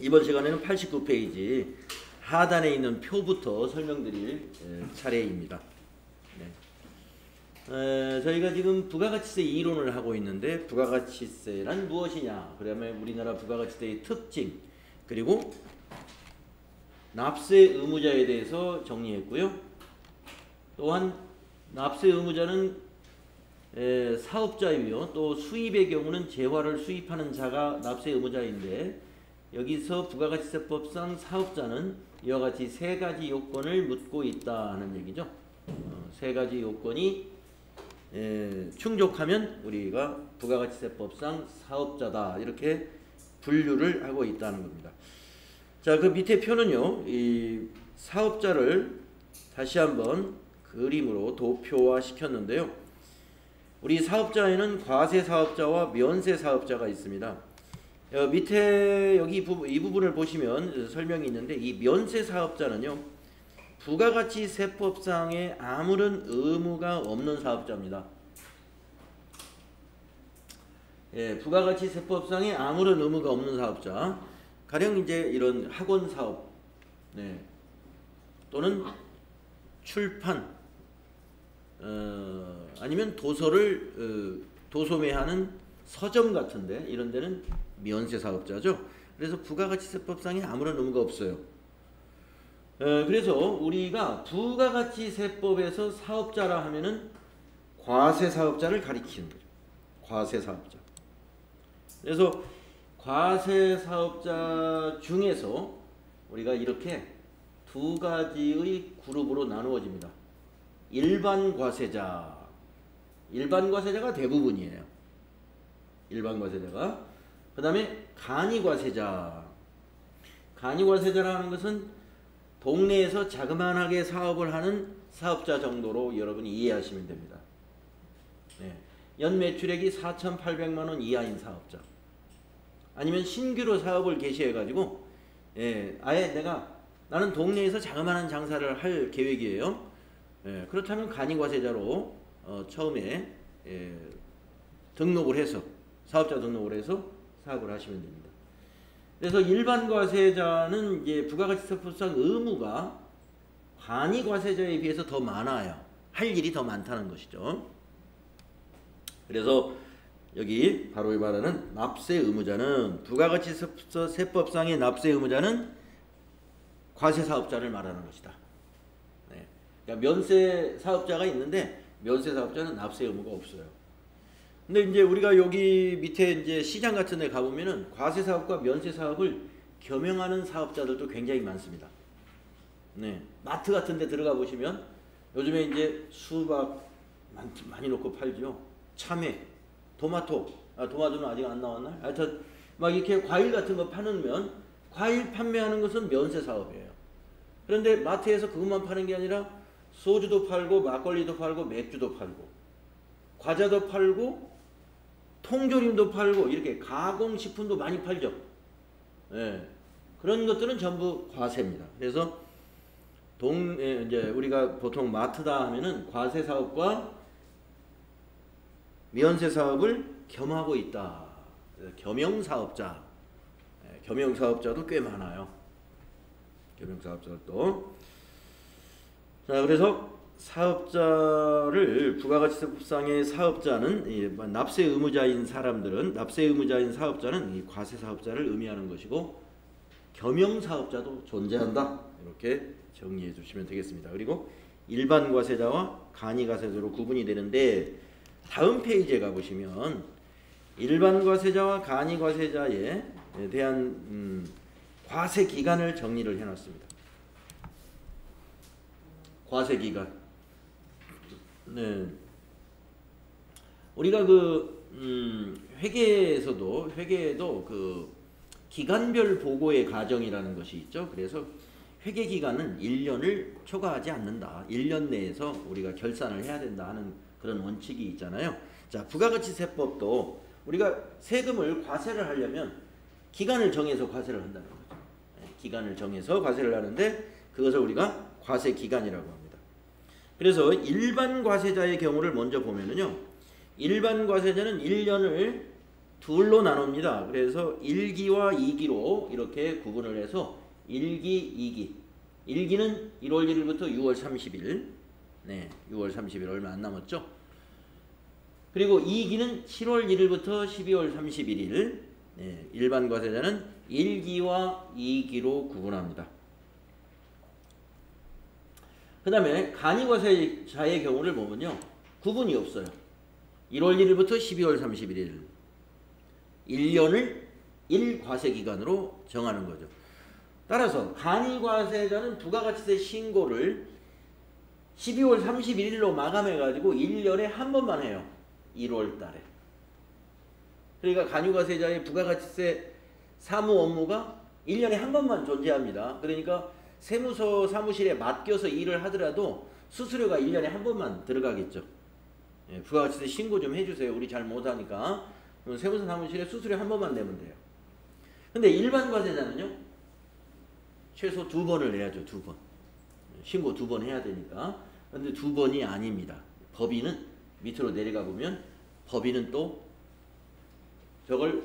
이번 시간에는 89페이지 하단에 있는 표부터 설명드릴 차례입니다. 네. 저희가 지금 부가가치세 이론을 하고 있는데 부가가치세란 무엇이냐, 그다음에 우리나라 부가가치세의 특징, 그리고 납세 의무자에 대해서 정리했고요. 또한 납세 의무자는 사업자이며 또 수입의 경우는 재화를 수입하는 자가 납세 의무자인데, 여기서 부가가치세법상 사업자는 이와 같이 세 가지 요건을 묻고 있다는 얘기죠. 세 가지 요건이 충족하면 우리가 부가가치세법상 사업자다, 이렇게 분류를 하고 있다는 겁니다. 자, 그 밑에 표는요, 이 사업자를 다시 한번 그림으로 도표화 시켰는데요. 우리 사업자에는 과세사업자와 면세사업자가 있습니다. 밑에 여기 이 부분을 보시면 설명이 있는데, 이 면세사업자는요, 부가가치세법상에 아무런 의무가 없는 사업자입니다. 부가가치세법상에 아무런 의무가 없는 사업자, 가령 이제 이런 학원 사업, 또는 출판, 아니면 도서를 도소매하는 서점 같은데, 이런 데는 면세사업자죠. 그래서 부가가치세법상에 아무런 의무가 없어요. 그래서 우리가 부가가치세법에서 사업자라 하면은 과세사업자를 가리키는 거죠. 과세사업자. 그래서 과세사업자 중에서 우리가 이렇게 두 가지의 그룹으로 나누어집니다. 일반 과세자. 일반 과세자가 대부분이에요. 일반 과세자가. 그 다음에 간이 과세자. 간이 과세자라는 것은 동네에서 자그만하게 사업을 하는 사업자 정도로 여러분이 이해하시면 됩니다. 연 매출액이 4,800만 원 이하인 사업자. 아니면 신규로 사업을 개시해가지고 아예 나는 동네에서 자그마한 장사를 할 계획이에요. 그렇다면 간이과세자로 처음에 등록을 해서, 사업자 등록을 해서 사업을 하시면 됩니다. 그래서 일반 과세자는 이제 부가가치세법상 의무가 간이과세자에 비해서 더 많아요. 할 일이 더 많다는 것이죠. 그래서 여기 바로 말하는 납세 의무자는, 부가가치세법상의 납세 의무자는 과세사업자를 말하는 것이다. 그러니까 면세사업자가 있는데 면세사업자는 납세 의무가 없어요. 근데 이제 우리가 여기 밑에 이제 시장 같은 데 가보면은 과세사업과 면세사업을 겸용하는 사업자들도 굉장히 많습니다. 마트 같은 데 들어가 보시면 요즘에 이제 수박 많이 놓고 팔죠. 참외, 토마토는 아직 안 나왔나? 하여튼 막 이렇게 과일 같은 거 파놓으면, 과일 판매하는 것은 면세사업이에요. 그런데 마트에서 그것만 파는 게 아니라 소주도 팔고 막걸리도 팔고 맥주도 팔고 과자도 팔고 통조림도 팔고 이렇게 가공식품도 많이 팔죠. 그런 것들은 전부 과세입니다. 그래서 이제 우리가 보통 마트다 하면은 과세사업과 면세사업을 겸하고 있다. 겸용사업자. 겸용사업자도 꽤 많아요. 겸용사업자도. 자, 그래서 사업자를, 부가가치세법상의 사업자는, 납세 의무자인 사업자는 이 과세사업자를 의미하는 것이고, 겸용사업자도 존재한다. 이렇게 정리해 주시면 되겠습니다. 그리고 일반 과세자와 간이 과세자로 구분이 되는데, 다음 페이지에 가보시면 일반 과세자와 간이 과세자에 대한 과세 기간을 정리를 해놨습니다. 과세 기간. 우리가 회계에도 그 기간별 보고의 과정이라는 것이 있죠. 그래서 회계 기간은 1년을 초과하지 않는다. 1년 내에서 우리가 결산을 해야 된다 하는 그런 원칙이 있잖아요. 자, 부가가치세법도 우리가 세금을 과세를 하려면 기간을 정해서 과세를 한다는 거죠. 기간을 정해서 과세를 하는데 그것을 우리가 과세 기간이라고 합니다. 그래서 일반 과세자의 경우를 먼저 보면은요, 일반 과세자는 1년을 둘로 나눕니다. 그래서 1기와 2기로 이렇게 구분을 해서 1기, 2기. 1기는 1월 1일부터 6월 30일. 네, 6월 30일 얼마 안 남았죠. 그리고 2기는 7월 1일부터 12월 31일. 네, 일반 과세자는 1기와 2기로 구분합니다. 그 다음에 간이과세자의 경우를 보면요, 구분이 없어요. 1월 1일부터 12월 31일 1년을 1과세기간으로 정하는 거죠. 따라서 간이과세자는 부가가치세 신고를 12월 31일로 마감해가지고 1년에 한 번만 해요. 1월 달에. 그러니까 간이과세자의 부가가치세 사무 업무가 1년에 한 번만 존재합니다. 그러니까 세무서 사무실에 맡겨서 일을 하더라도 수수료가 1년에 한 번만 들어가겠죠. 예, 부가가치세 신고 좀 해주세요. 우리 잘 못하니까. 세무서 사무실에 수수료 한 번만 내면 돼요. 근데 일반 과세자는요, 최소 2번을 내야죠. 2번. 신고 2번 해야 되니까. 근데 2번이 아닙니다. 법인은 밑으로 내려가 보면 법인은 또 저걸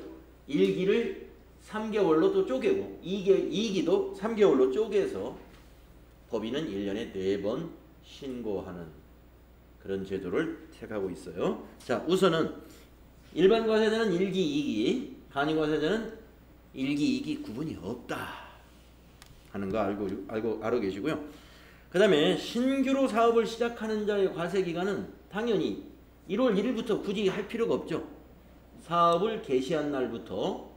1기를 3개월로 또 쪼개고 2기도 3개월로 쪼개서 법인은 1년에 4번 신고하는 그런 제도를 택하고 있어요. 자, 우선은 일반 과세자는 1기, 2기, 간이과세자는 1기, 2기 구분이 없다 하는 거 알고 계시고요. 그 다음에 신규로 사업을 시작하는 자의 과세기간은 당연히 1월 1일부터 굳이 할 필요가 없죠. 사업을 개시한 날부터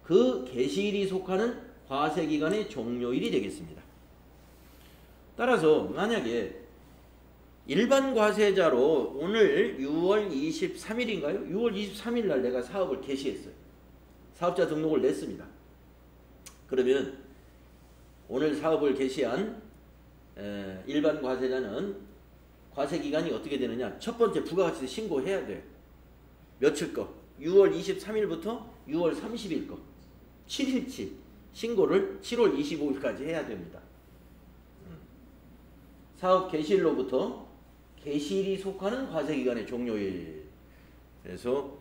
그 개시일이 속하는 과세기간의 종료일이 되겠습니다. 따라서 만약에 일반 과세자로 오늘 6월 23일인가요? 6월 23일 날 내가 사업을 개시했어요. 사업자 등록을 냈습니다. 그러면 오늘 사업을 개시한 일반 과세자는 과세기간이 어떻게 되느냐? 첫 번째 부가가치세 신고해야 돼요. 며칠 거? 6월 23일부터 6월 30일 거. 7일치 신고를 7월 25일까지 해야 됩니다. 사업 개시일로부터 개시일이 속하는 과세기간의 종료일. 그래서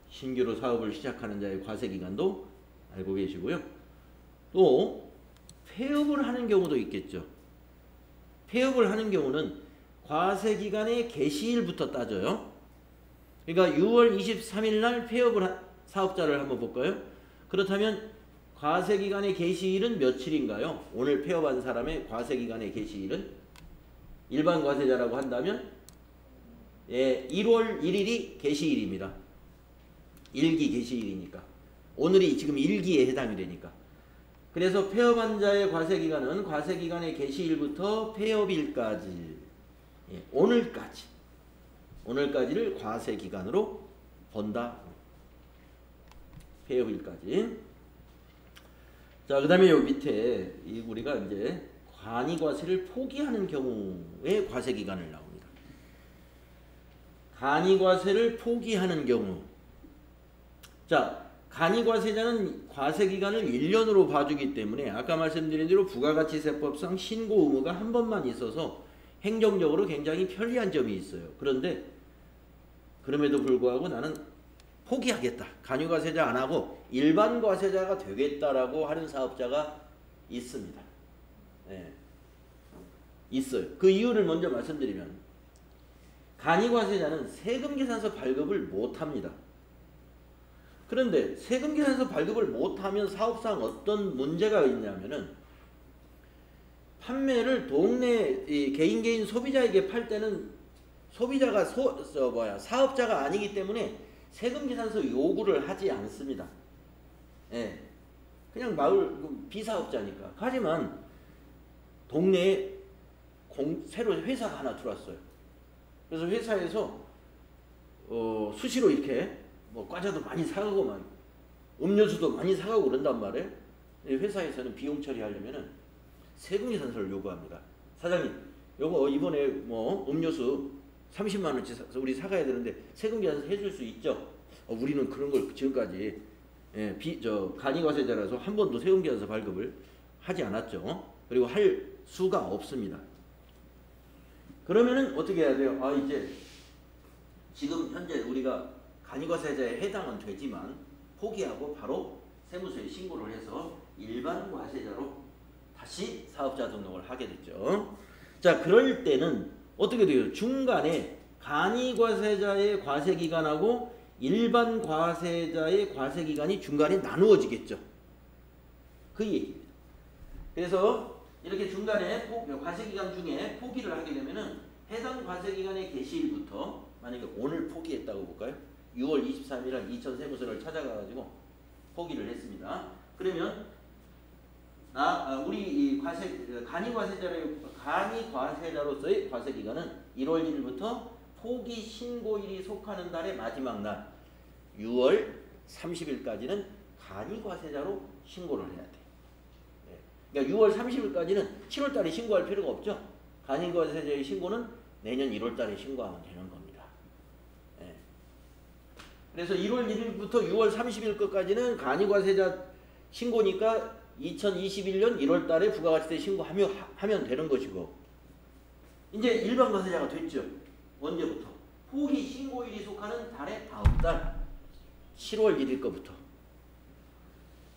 신규로 사업을 시작하는 자의 과세기간도 알고 계시고요. 또 폐업을 하는 경우도 있겠죠. 폐업을 하는 경우는 과세기간의 개시일부터 따져요. 그러니까 6월 23일 날 폐업을 한 사업자를 한번 볼까요? 그렇다면 과세기간의 개시일은 며칠인가요? 오늘 폐업한 사람의 과세기간의 개시일은 일반 과세자라고 한다면 1월 1일이 개시일입니다. 1기 개시일이니까. 오늘이 지금 1기에 해당이 되니까. 그래서 폐업한 자의 과세기간은 과세기간의 개시일부터 폐업일까지, 오늘까지를 과세기간으로 본다. 폐업일까지. 자, 그 다음에 여기 밑에 우리가 이제 간이과세를 포기하는 경우에 과세기간을 나옵니다. 간이과세를 포기하는 경우. 자, 간이과세자는 과세기간을 1년으로 봐주기 때문에 아까 말씀드린 대로 부가가치세법상 신고 의무가 한 번만 있어서 행정적으로 굉장히 편리한 점이 있어요. 그런데 그럼에도 불구하고 나는 포기하겠다. 간이과세자 안 하고 일반 과세자가 되겠다라고 하는 사업자가 있습니다. 네. 있어요. 그 이유를 먼저 말씀드리면 간이과세자는 세금계산서 발급을 못합니다. 그런데 세금계산서 발급을 못하면 사업상 어떤 문제가 있냐면은 판매를 동네 개인 소비자에게 팔 때는 소비자가 사업자가 아니기 때문에 세금계산서 요구를 하지 않습니다. 예. 그냥 마을 비사업자니까. 하지만 동네에 새로 회사가 하나 들어왔어요. 그래서 회사에서 수시로 이렇게 뭐 과자도 많이 사가고 막 음료수도 많이 사가고 그런단 말이에요. 회사에서는 비용 처리하려면은 세금계산서를 요구합니다. 사장님, 요거 이번에 뭐 음료수 30만 원치 우리 사가야 되는데 세금계산서 해줄 수 있죠? 우리는 그런 걸 지금까지 간이과세자라서 한 번도 세금계산서 발급을 하지 않았죠. 그리고 할 수가 없습니다. 그러면은 어떻게 해야 돼요? 이제 지금 현재 우리가 간이과세자에 해당은 되지만 포기하고 바로 세무서에 신고를 해서 일반 과세자로 다시 사업자 등록을 하게 됐죠. 자, 그럴 때는 어떻게 돼요? 중간에 간이과세자의 과세기간하고 일반 과세자의 과세기간이 중간에 나누어지겠죠. 그 얘기입니다. 그래서 이렇게 중간에 과세기간 중에 포기를 하게 되면은 해당 과세기간의 개시일부터 만약에 오늘 포기했다고 볼까요? 6월 23일 날 이천 세무서를 찾아가가지고 포기를 했습니다. 그러면 우리 간이과세자로서의 과세기간은 1월 1일부터 포기 신고일이 속하는 달의 마지막 날 6월 30일까지는 간이과세자로 신고를 해야 돼. 그러니까 6월 30일까지는 7월 달에 신고할 필요가 없죠. 간이과세자의 신고는 내년 1월 달에 신고하면 되는 겁니다. 그래서 1월 1일부터 6월 30일 끝까지는 간이과세자 신고니까 2021년 1월 달에 부가가치세 신고하면 되는 것이고, 이제 일반 과세자가 됐죠. 언제부터? 포기 신고일이 속하는 달의 다음 달 7월 1일 거부터.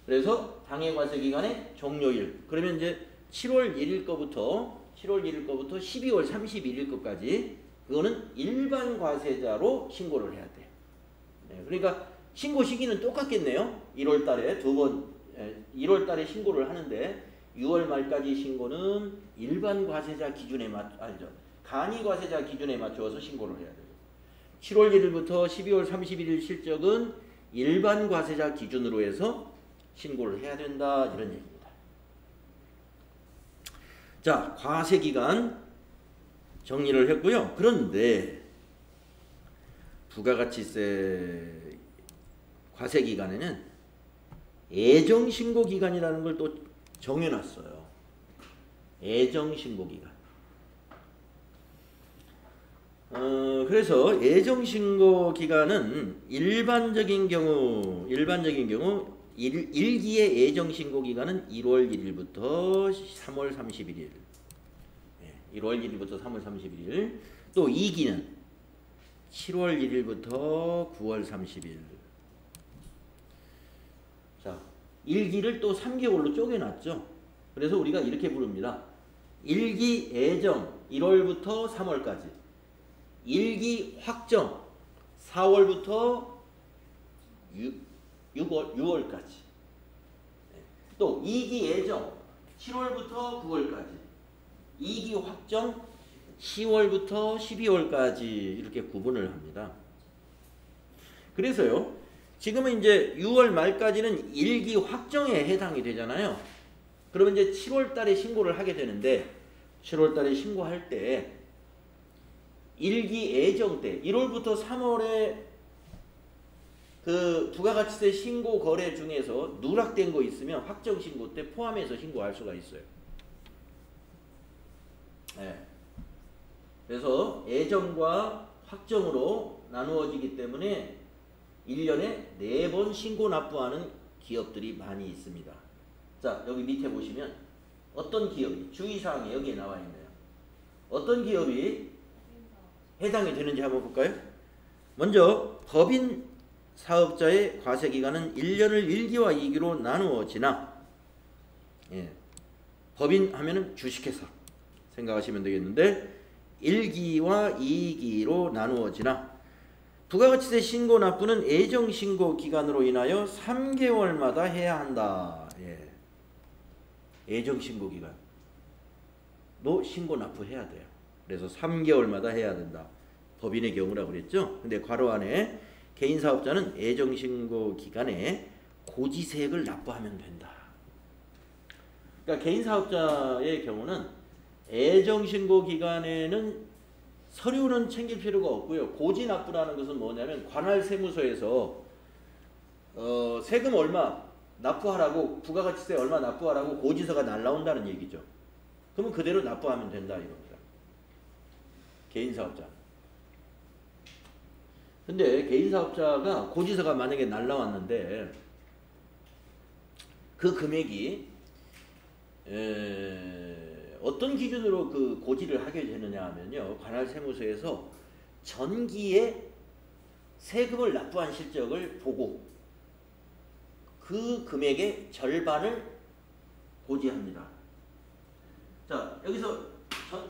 그래서 당해과세기간의 종료일. 그러면 이제 7월 1일 거부터 12월 31일 거까지 그거는 일반 과세자로 신고를 해야 돼. 그러니까 신고 시기는 똑같겠네요. 1월 달에 1월 달에 신고를 하는데 6월 말까지 신고는 일반 과세자 기준에 간이과세자 기준에 맞춰서 신고를 해야 되고, 7월 1일부터 12월 31일 실적은 일반 과세자 기준으로 해서 신고를 해야 된다, 이런 얘기입니다. 자, 과세기간 정리를 했고요. 그런데 부가가치세 과세기간에는 애정신고기간이라는 걸 또 정해놨어요. 애정신고기간. 그래서 애정신고기간은 일반적인 경우 1기의 애정신고기간은 1월 1일부터 3월 31일. 1월 1일부터 3월 31일. 또 2기는 7월 1일부터 9월 30일. 자, 1기를 또 3개월로 쪼개놨죠. 그래서 우리가 이렇게 부릅니다. 1기 애정 1월부터 3월까지. 1기 확정 4월부터 6월까지. 또 2기 예정 7월부터 9월까지. 2기 확정 10월부터 12월까지 이렇게 구분을 합니다. 그래서요, 지금은 이제 6월 말까지는 1기 확정에 해당이 되잖아요. 그러면 이제 7월 달에 신고를 하게 되는데, 7월 달에 신고할 때 1기 예정 때 1월부터 3월에 그 부가가치세 신고 거래 중에서 누락된 거 있으면 확정 신고 때 포함해서 신고할 수가 있어요. 그래서 예정과 확정으로 나누어지기 때문에 1년에 4번 신고 납부하는 기업들이 많이 있습니다. 자, 여기 밑에 보시면 어떤 기업이, 주의사항이 여기에 나와 있네요. 어떤 기업이 해당이 되는지 한번 볼까요? 먼저 법인 사업자의 과세기간은 1년을 1기와 2기로 나누어지나, 법인 하면은 주식회사 생각하시면 되겠는데 1기와 2기로 나누어지나 부가가치세 신고 납부는 애정신고 기간으로 인하여 3개월마다 해야 한다. 애정신고 기간도 신고 납부해야 돼요. 그래서 3개월마다 해야 된다. 법인의 경우라고 그랬죠. 근데 괄호 안에 개인사업자는 애정신고 기간에 고지세액을 납부하면 된다. 그러니까 개인사업자의 경우는 애정신고 기간에는 서류는 챙길 필요가 없고요. 고지 납부라는 것은 뭐냐면 관할세무서에서 세금 얼마 납부하라고, 부가가치세 얼마 납부하라고 고지서가 날라온다는 얘기죠. 그러면 그대로 납부하면 된다 이겁니다. 개인사업자. 근데 개인사업자가 고지서가 만약에 날라왔는데 그 금액이 어떤 기준으로 그 고지를 하게 되느냐 하면요, 관할세무서에서 전기에 세금을 납부한 실적을 보고 그 금액의 절반을 고지합니다. 자, 여기서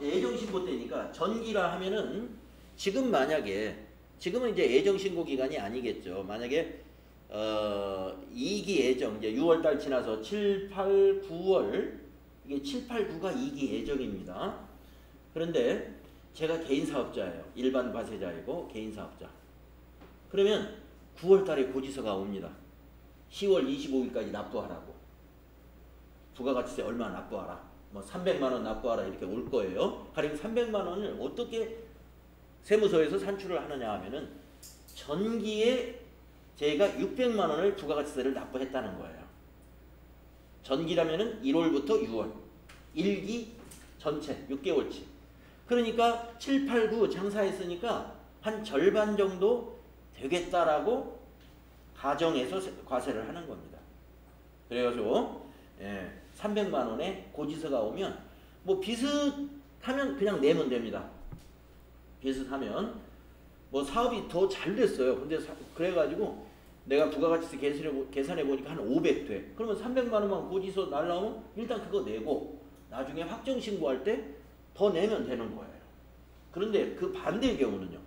예정신고 때니까 전기라 하면은 지금 만약에 지금은 이제 예정신고 기간이 아니겠죠. 만약에 이기 예정 이제 6월달 지나서 7, 8, 9월 이게 7, 8, 9가 이기 예정입니다. 그런데 제가 개인 사업자예요. 일반 과세자이고 개인 사업자. 그러면 9월달에 고지서가 옵니다. 10월 25일까지 납부하라고. 부가가치세 얼마 납부하라. 뭐 300만 원 납부하라 이렇게 올 거예요. 가령 300만 원을 어떻게 세무서에서 산출을 하느냐 하면은 전기에 제가 600만 원을 부가가치세를 납부했다는 거예요. 전기라면은 1월부터 6월 1기 전체 6개월치. 그러니까 7, 8, 9 장사했으니까 한 절반 정도 되겠다라고 가정해서 과세를 하는 겁니다. 그래가지고 300만 원에 고지서가 오면 뭐 비슷하면 그냥 내면 됩니다. 비슷하면 뭐 사업이 더 잘 됐어요. 근데 그래가지고 내가 부가가치세 계산해 보니까 한 500 돼. 그러면 300만 원만 고지서 날라오면 일단 그거 내고 나중에 확정 신고할 때 더 내면 되는 거예요. 그런데 그 반대의 경우는요.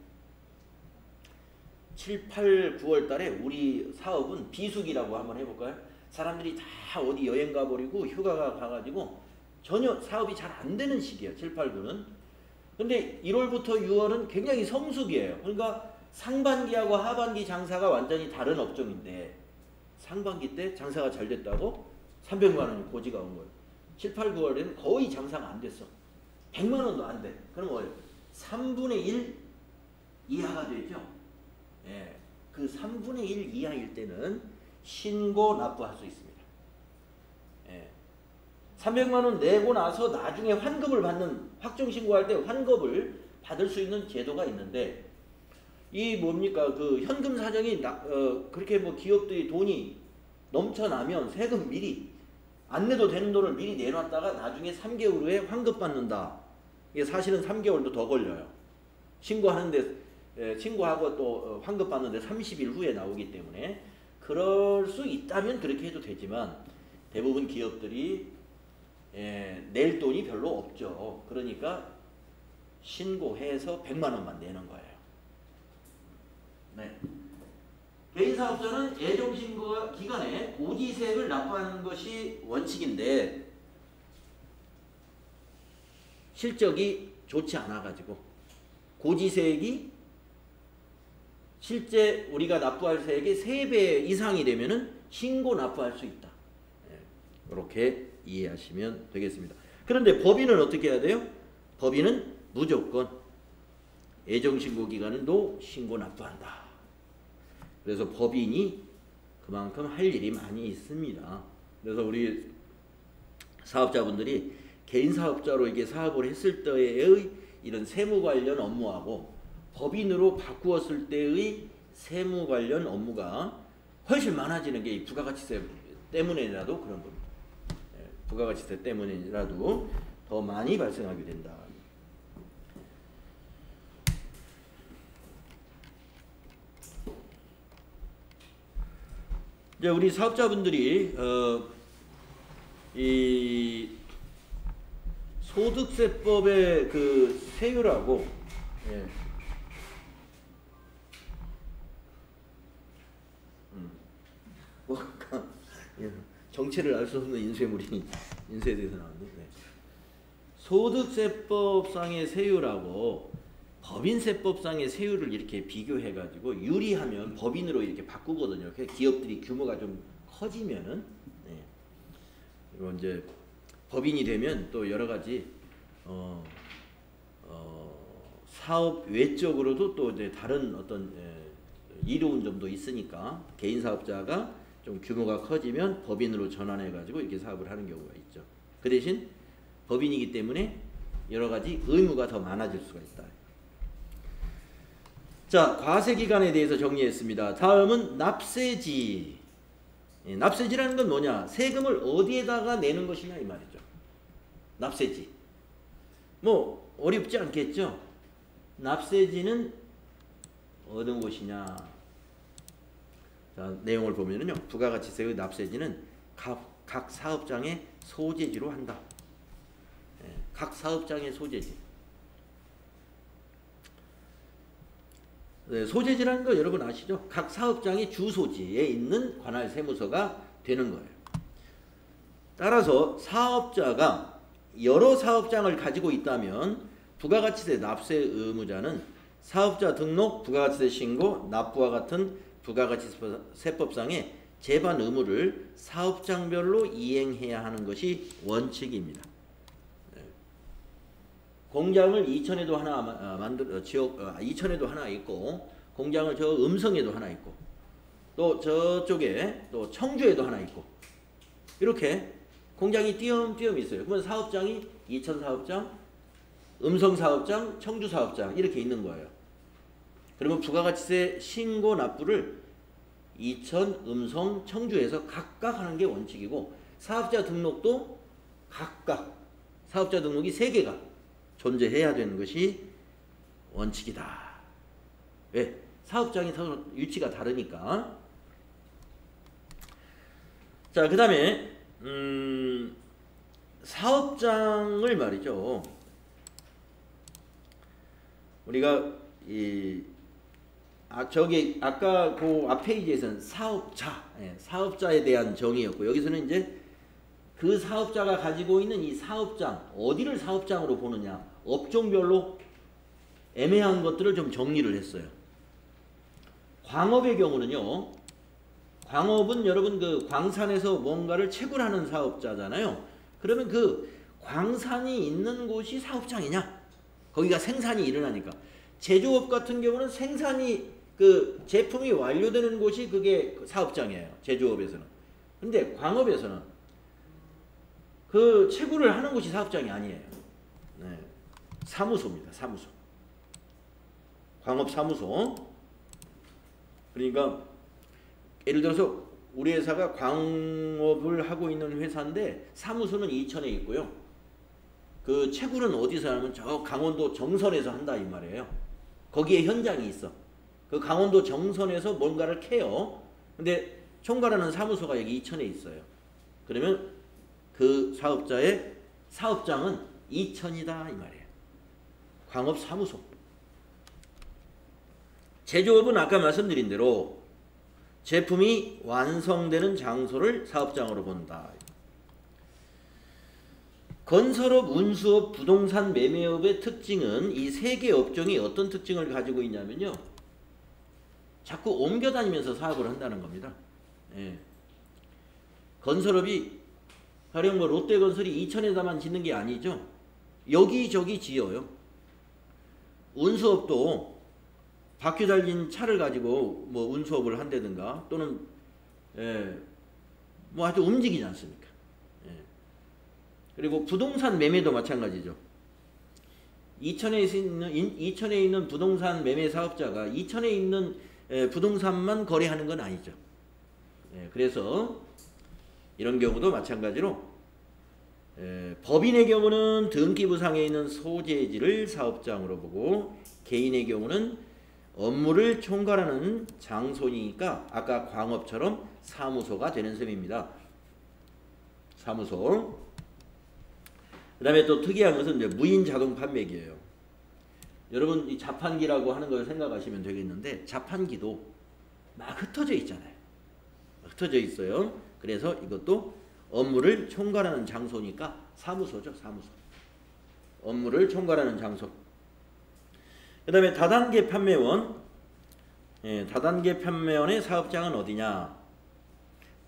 7, 8, 9월 달에 우리 사업은 비수기라고 한번 해볼까요? 사람들이 다 어디 여행 가버리고 휴가가 가가지고 전혀 사업이 잘 안 되는 시기예요. 7, 8, 9는. 근데 1월부터 6월은 굉장히 성수기예요. 그러니까 상반기하고 하반기 장사가 완전히 다른 업종인데 상반기 때 장사가 잘 됐다고 300만 원이 고지가 온 거예요. 7, 8, 9월에는 거의 장사가 안 됐어. 100만 원도 안 돼. 그럼 뭐예요? 3분의 1 이하가 되죠. 예, 그 3분의 1 이하일 때는 신고 납부할 수 있습니다. 예, 300만 원 내고 나서 나중에 환급을 받는 확정 신고할 때 환급을 받을 수 있는 제도가 있는데 이 뭡니까 그 현금 사정이 그렇게 뭐 기업들이 돈이 넘쳐나면 세금 미리 안 내도 되는 돈을 미리 내놨다가 나중에 3개월 후에 환급 받는다. 이게 사실은 3개월도 더 걸려요. 신고하는데 신고하고 또 환급 받는데 30일 후에 나오기 때문에 그럴 수 있다면 그렇게 해도 되지만 대부분 기업들이 낼 돈이 별로 없죠. 그러니까 신고해서 100만 원만 내는 거예요. 네. 개인사업자는 예정신고 기간에 고지세를 납부하는 것이 원칙인데 실적이 좋지 않아가지고 고지세액이 실제 우리가 납부할 세액의 3배 이상이 되면은 신고 납부할 수 있다. 이렇게 이해하시면 되겠습니다. 그런데 법인은 어떻게 해야 돼요? 법인은 무조건 예정신고 기간도 신고 납부한다. 그래서 법인이 그만큼 할 일이 많이 있습니다. 그래서 우리 사업자분들이 개인 사업자로 이게 사업을 했을 때의 이런 세무 관련 업무하고 법인으로 바꾸었을 때의 세무 관련 업무가 훨씬 많아지는 게 이 부가가치세 때문에라도 그런 겁니다. 부가가치세 때문에라도 더 많이 발생하게 된다. 이제 우리 사업자분들이 이 소득세법의 그 세율하고 정체를 알 수 없는 인쇄물이 인쇄에 대해서 나왔는데 소득세법상의 세율하고 법인세법상의 세율을 이렇게 비교해가지고 유리하면 법인으로 이렇게 바꾸거든요. 기업들이 규모가 좀 커지면은 그리고 이제 법인이 되면 또 여러 가지 사업 외적으로도 또 이제 다른 어떤 이로운 점도 있으니까 개인 사업자가 좀 규모가 커지면 법인으로 전환해가지고 이렇게 사업을 하는 경우가 있죠. 그 대신 법인이기 때문에 여러 가지 의무가 더 많아질 수가 있다. 자, 과세기간에 대해서 정리했습니다. 다음은 납세지. 납세지라는 건 뭐냐? 세금을 어디에다가 내는 것이냐 이 말이죠. 납세지. 뭐 어렵지 않겠죠? 납세지는 어느 곳이냐? 자, 내용을 보면은요. 부가가치세의 납세지는 각 사업장의 소재지로 한다. 예, 각 사업장의 소재지. 네, 소재지라는 거 여러분 아시죠? 각 사업장의 주소지에 있는 관할 세무서가 되는 거예요. 따라서 사업자가 여러 사업장을 가지고 있다면 부가가치세 납세 의무자는 사업자 등록, 부가가치세 신고, 납부와 같은 부가가치세법상의 재반 의무를 사업장별로 이행해야 하는 것이 원칙입니다. 네. 공장을 이천에도 하나 이천에도 하나 있고, 공장을 저 음성에도 하나 있고, 또 저쪽에 또 청주에도 하나 있고, 이렇게 공장이 띄엄띄엄 있어요. 그러면 사업장이 이천 사업장, 음성 사업장, 청주 사업장 이렇게 있는 거예요. 그러면 부가가치세 신고 납부를 이천, 음성, 청주에서 각각 하는 게 원칙이고, 사업자 등록도 각각 사업자 등록이 3개가 존재해야 되는 것이 원칙이다. 왜? 사업장이 서로 위치가 다르니까. 자, 그 다음에 사업장을 말이죠. 우리가 저기 아까 그 앞 페이지에서는 사업자에 대한 정의였고, 여기서는 이제 그 사업자가 가지고 있는 이 사업장, 어디를 사업장으로 보느냐, 업종별로 애매한 것들을 좀 정리를 했어요. 광업의 경우는요, 광업은 여러분 그 광산에서 뭔가를 채굴하는 사업자잖아요. 그러면 그 광산이 있는 곳이 사업장이냐? 거기가 생산이 일어나니까. 제조업 같은 경우는 생산이 그 제품이 완료되는 곳이 그게 사업장이에요. 제조업에서는. 근데 광업에서는 그 채굴을 하는 곳이 사업장이 아니에요. 네. 사무소입니다. 사무소. 광업 사무소. 그러니까 예를 들어서 우리 회사가 광업을 하고 있는 회사인데 사무소는 이천에 있고요. 그 채굴은 어디서 하냐면 저 강원도 정선에서 한다 이 말이에요. 거기에 현장이 있어. 그 강원도 정선에서 뭔가를 캐요. 근데 총괄하는 사무소가 여기 이천에 있어요. 그러면 그 사업자의 사업장은 이천이다 이 말이에요. 광업 사무소. 제조업은 아까 말씀드린 대로 제품이 완성되는 장소를 사업장으로 본다. 건설업, 운수업, 부동산 매매업의 특징은 이 3개 업종이 어떤 특징을 가지고 있냐면요. 자꾸 옮겨 다니면서 사업을 한다는 겁니다. 예. 건설업이 가령 뭐 롯데건설이 이천에다만 짓는 게 아니죠. 여기저기 지어요. 운수업도 바퀴 달린 차를 가지고 뭐 운수업을 한다든가 또는 뭐 아주 움직이지 않습니까? 그리고 부동산 매매도 마찬가지죠. 이천에 있는 부동산 매매 사업자가 이천에 있는 부동산만 거래하는 건 아니죠. 그래서 이런 경우도 마찬가지로 법인의 경우는 등기부상에 있는 소재지를 사업장으로 보고, 개인의 경우는 업무를 총괄하는 장소니까 아까 광업처럼 사무소가 되는 셈입니다. 사무소. 그 다음에 또 특이한 것은 이제 무인 자동 판매기예요. 여러분 이 자판기라고 하는 걸 생각하시면 되겠는데, 자판기도 막 흩어져 있잖아요. 흩어져 있어요. 그래서 이것도 업무를 총괄하는 장소니까 사무소죠. 사무소. 업무를 총괄하는 장소. 그 다음에 다단계 판매원. 다단계 판매원의 사업장은 어디냐?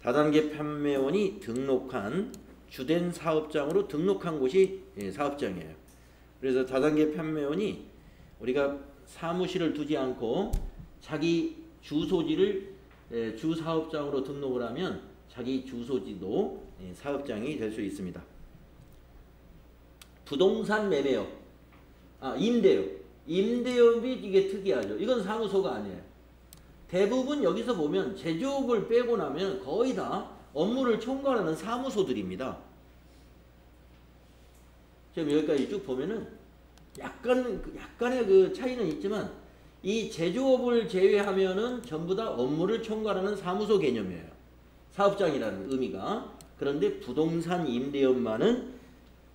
다단계 판매원이 등록한 주된 사업장으로 등록한 곳이 사업장이에요. 그래서 다단계 판매원이 우리가 사무실을 두지 않고 자기 주소지를 주사업장으로 등록을 하면 자기 주소지도 사업장이 될 수 있습니다. 부동산 매매업, 임대업. 임대업이 이게 특이하죠. 이건 사무소가 아니에요. 대부분 여기서 보면 제조업을 빼고 나면 거의 다 업무를 총괄하는 사무소들입니다. 지금 여기까지 쭉 보면은 약간의 그 차이는 있지만 이 제조업을 제외하면은 전부 다 업무를 총괄하는 사무소 개념이에요. 사업장이라는 의미가. 그런데 부동산 임대업만은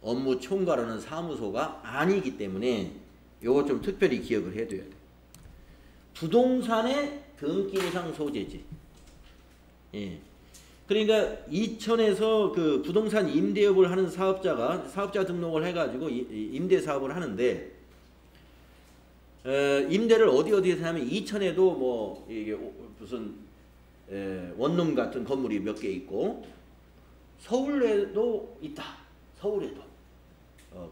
업무 총괄하는 사무소가 아니기 때문에 요거 좀 특별히 기억을 해둬야 돼. 부동산의 등기부상 소재지. 예. 그러니까 이천에서 그 부동산 임대업을 하는 사업자가 사업자 등록을 해가지고 임대 사업을 하는데 임대를 어디에서 하냐면 이천에도 뭐 이게 무슨 원룸 같은 건물이 몇 개 있고 서울에도 있다. 서울에도.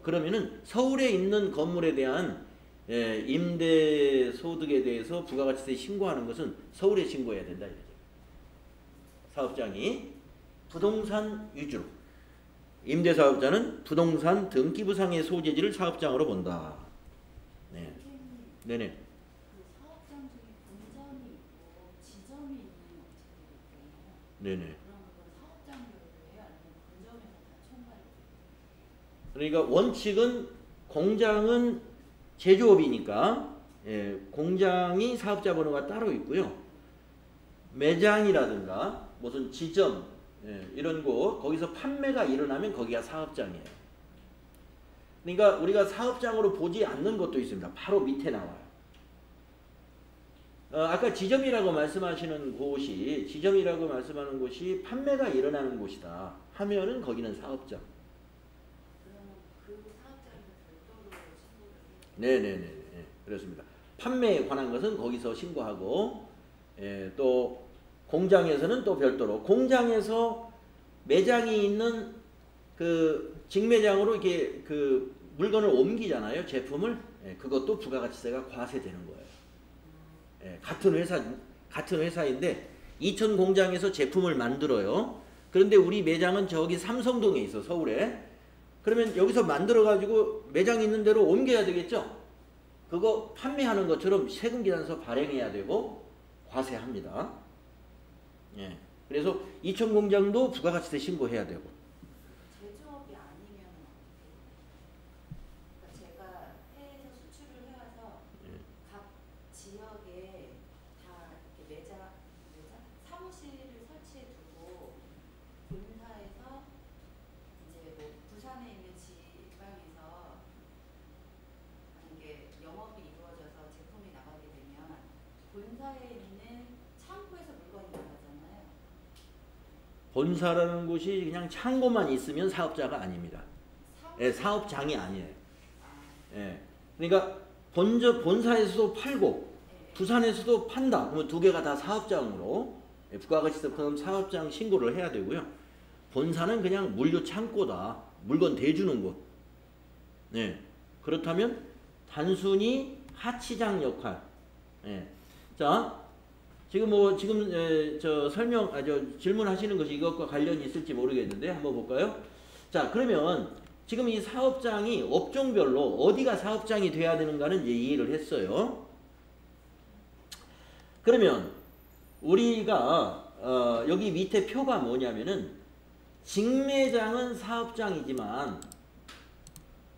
그러면은 서울에 있는 건물에 대한 임대 소득에 대해서 부가가치세 신고하는 것은 서울에 신고해야 된다. 사업장이 부동산 위주로 임대사업자는 부동산 등기부상의 소재지를 사업장으로 본다. 네. 네네. 그 사업장 중에 본점이 있고 지점이 있는 업체들이 있잖아요. 네네. 그럼 그건 사업장별로 해요? 아니면 본점에서 다 총괄? 그러니까 원칙은 공장은 제조업이니까 공장이 사업자 번호가 따로 있고요. 매장이라든가 무슨 지점 이런 곳 거기서 판매가 일어나면 거기가 사업장이에요. 그러니까 우리가 사업장으로 보지 않는 것도 있습니다. 바로 밑에 나와요. 아까 지점이라고 말씀하시는 곳이 지점이라고 말씀하는 곳이 판매가 일어나는 곳이다 하면은 거기는 사업장. 그러면 그 사업장에서 별도로 신고를 해요? 네네네. 그렇습니다. 판매에 관한 것은 거기서 신고하고 또 공장에서는 또 별도로 공장에서 매장이 있는 그 직매장으로 이렇게 그 물건을 옮기잖아요. 제품을. 그것도 부가가치세가 과세되는 거예요. 같은 회사인데 이천 공장에서 제품을 만들어요. 그런데 우리 매장은 저기 삼성동에 있어. 서울에. 그러면 여기서 만들어 가지고 매장 있는 데로 옮겨야 되겠죠. 그거 판매하는 것처럼 세금계산서 발행해야 되고 과세합니다. 예. 그래서 이천 공장도 부가가치세 신고해야 되고. 제조업이 아니면 그러니까 제가 해외에서 수출을 해와서 각 지역에 다 이렇게 매장 사무실을 설치해 두고 본사에서 이제 뭐 부산에 있는 지방에서 만약에 영업이 이루어져서 제품이 나가게 되면 본사에 있는 창고에서 물건이 나가잖아요. 본사라는 곳이 그냥 창고만 있으면 사업자가 아닙니다. 사업장이 아니에요. 그러니까 본사에서도 팔고 부산에서도 판다. 그러면 두 개가 다 사업장으로 부가가치세 포함 사업장 신고를 해야 되고요. 본사는 그냥 물류 창고다. 물건 대주는 곳. 그렇다면 단순히 하치장 역할. 자, 지금 저 질문하시는 것이 이것과 관련이 있을지 모르겠는데 한번 볼까요? 자, 그러면 지금 이 사업장이 업종별로 어디가 사업장이 돼야 되는가는 이제 이해를 했어요. 그러면 우리가 여기 밑에 표가 뭐냐면은 직매장은 사업장이지만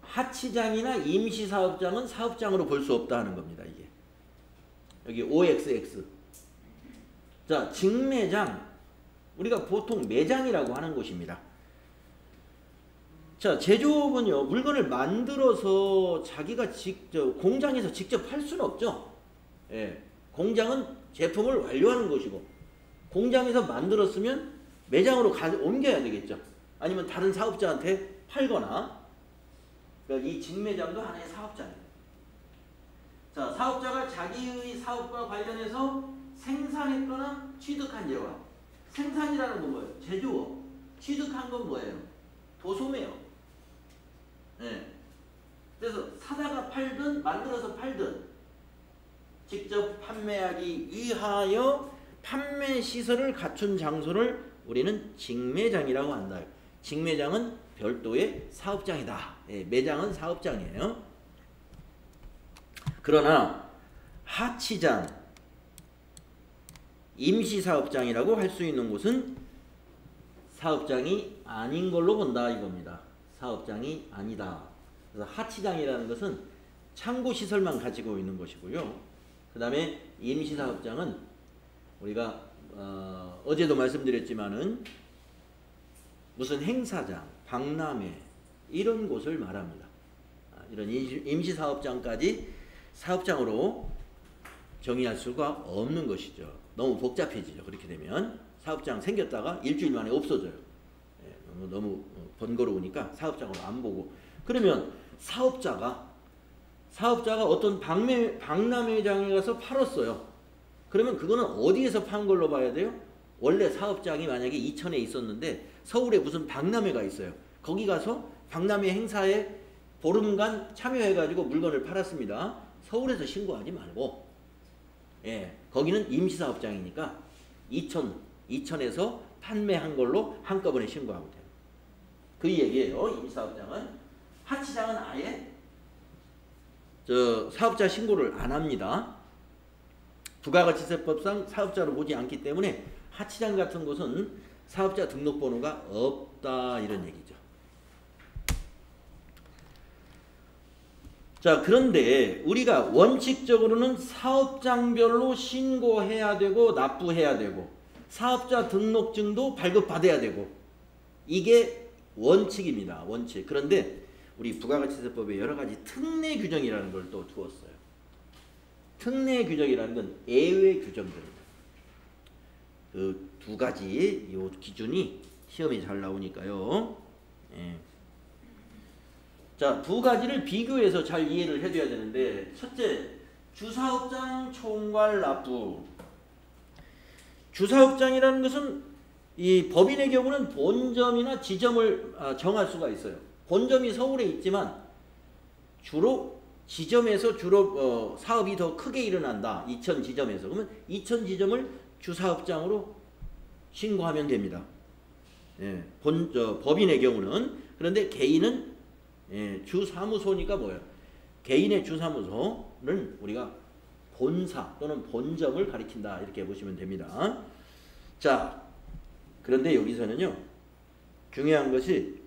하치장이나 임시사업장은 사업장으로 볼 수 없다 하는 겁니다. 이게 여기 OXX. 자, 직매장 우리가 보통 매장이라고 하는 곳입니다. 자, 제조업은요 물건을 만들어서 자기가 공장에서 직접 할 수는 없죠. 공장은 제품을 완료하는 것이고 공장에서 만들었으면 매장으로 옮겨야 되겠죠. 아니면 다른 사업자한테 팔거나. 그러니까 이 직매장도 하나의 사업장이에요. 자, 사업자가 자기의 사업과 관련해서 생산했거나 취득한 재화. 생산이라는 건 뭐예요? 제조업. 취득한 건 뭐예요? 도소매요. 그래서 사다가 팔든 만들어서 팔든 직접 판매하기 위하여 판매 시설을 갖춘 장소를 우리는 직매장이라고 한다. 직매장은 별도의 사업장이다. 매장은 사업장이에요. 그러나 하치장, 임시사업장이라고 할 수 있는 곳은 사업장이 아닌 걸로 본다 이겁니다. 사업장이 아니다. 그래서 하치장이라는 것은 창고시설만 가지고 있는 것이고요. 그 다음에 임시사업장은 우리가 어제도 말씀드렸지만은 무슨 행사장, 박람회 이런 곳을 말합니다. 이런 임시사업장까지 사업장으로 정의할 수가 없는 것이죠. 너무 복잡해지죠. 그렇게 되면 사업장 생겼다가 일주일 만에 없어져요. 너무 번거로우니까 사업장으로 안 보고. 그러면 사업자가 어떤 박람회장에 가서 팔았어요. 그러면 그거는 어디에서 판 걸로 봐야 돼요? 원래 사업장이 만약에 이천에 있었는데 서울에 무슨 박람회가 있어요. 거기 가서 박람회 행사에 보름간 참여해가지고 물건을 팔았습니다. 서울에서 신고하지 말고, 거기는 임시사업장이니까 이천에서 판매한 걸로 한꺼번에 신고하고 돼요. 그 얘기예요. 임시사업장은. 하치장은 아예 사업자 신고를 안 합니다. 부가가치세법상 사업자로 보지 않기 때문에 하치장 같은 곳은 사업자 등록번호가 없다 이런 얘기죠. 자, 그런데 우리가 원칙적으로는 사업장별로 신고해야 되고 납부해야 되고 사업자 등록증도 발급받아야 되고 이게 원칙입니다. 원칙. 그런데 우리 부가가치세법에 여러 가지 특례 규정이라는 걸 또 두었어요. 특례 규정이라는 건 예외 규정들입니다. 그 두 가지 요 기준이 시험에 잘 나오니까요. 자, 두 가지를 비교해서 잘 이해를 해줘야 되는데, 첫째, 주사업장 총괄 납부. 주사업장이라는 것은 이 법인의 경우는 본점이나 지점을 정할 수가 있어요. 본점이 서울에 있지만 주로 지점에서 사업이 더 크게 일어난다. 이천 지점에서. 그러면 이천 지점을 주사업장으로 신고하면 됩니다. 법인의 경우는. 그런데 개인은 주사무소니까 뭐예요? 개인의 주사무소는 우리가 본사 또는 본점을 가리킨다 이렇게 보시면 됩니다. 자, 그런데 여기서는요 중요한 것이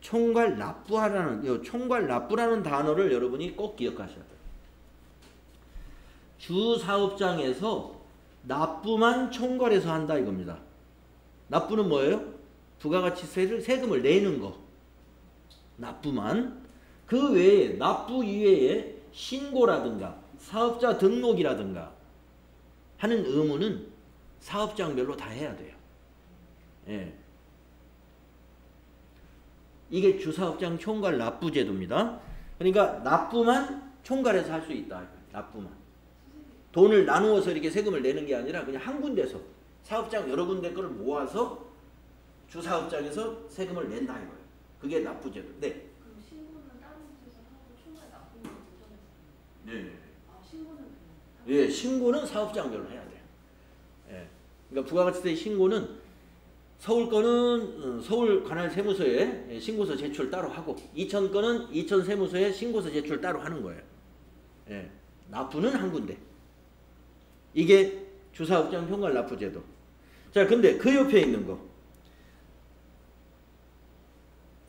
총괄 납부라는 단어를 여러분이 꼭 기억하셔야 돼요. 주사업장에서 납부만 총괄해서 한다 이겁니다. 납부는 뭐예요? 부가가치세를 세금을 내는 거. 납부만. 그 외에 납부 이외에 신고라든가 사업자 등록이라든가 하는 의무는 사업장별로 다 해야 돼요. 이게 주사업장 총괄 납부 제도입니다. 그러니까 납부만 총괄해서 할 수 있다. 납부만. 돈을 나누어서 이렇게 세금을 내는 게 아니라 그냥 한 군데서 사업장 여러 군데 거를 모아서 주사업장에서 세금을 낸다 이거예요. 그게 납부 제도. 네. 그럼 신고는 다른 곳에서 하고 총괄 납부는 본점에서? 네. 신고는 예, 신고는 사업장별로 해야 돼요. 그러니까 부가가치세 신고는 서울 거는 서울 관할 세무서에 신고서 제출 따로 하고 이천 거는 이천 세무서에 신고서 제출 따로 하는 거예요. 납부는 한 군데. 이게 주사업장 총괄 납부 제도. 자, 근데 그 옆에 있는 거